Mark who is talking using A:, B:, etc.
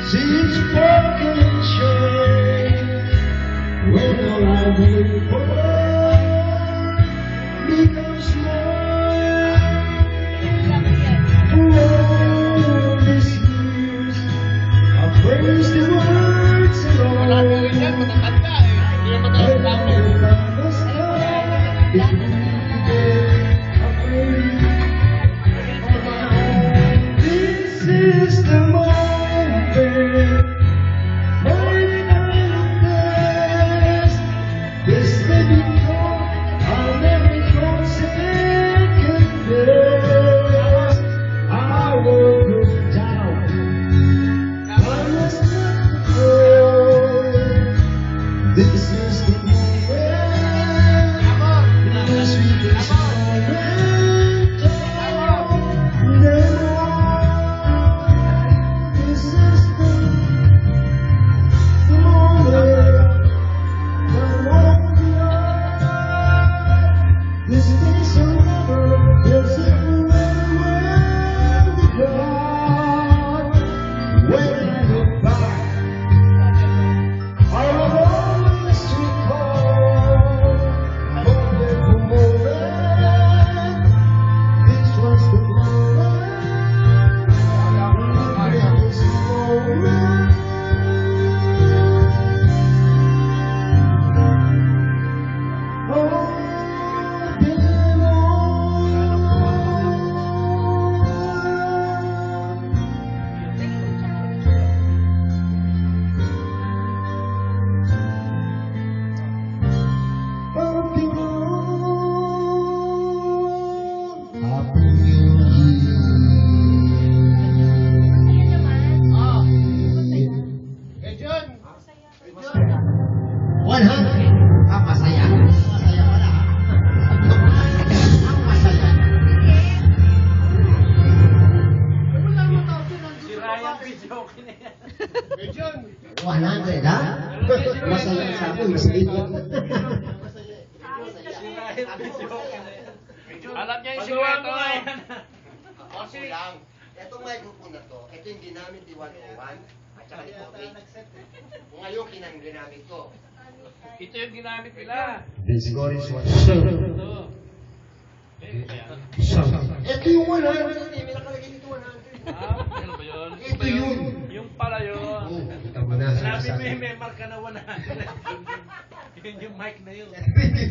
A: Since broken chain, when all I wait for becomes more. For all these years, I praise the words alone. This is the moment. This is the moment, the sweetest moment of them all. This is the moment that won't be lost. This is forever, there's a forever God. When I look back, I will always recall a wonderful moment. This was the moment, this moment. Oh, masaya. Masaya pala. Ang masaya.
B: Si Ryan video okay na yan.
A: 100, ha? Masaya sa ako, isip.
B: Alam niya yung sikreto.
C: Ako lang. Itong microphone na to, ito yung ginamit ni 101 at saka ni Kobe. Ngayon, ginamit ko.
B: Ito yung ginamit nila.
A: This God is what
B: Ito.
A: ito yung 100,
C: May nakalagay dito 100.
B: Ano ba yun?
A: Ito yun.
B: Yung pala yun.
A: Kita mo na.
B: Sabi may marka na 100. Yun yung mic na yun.
A: Sabi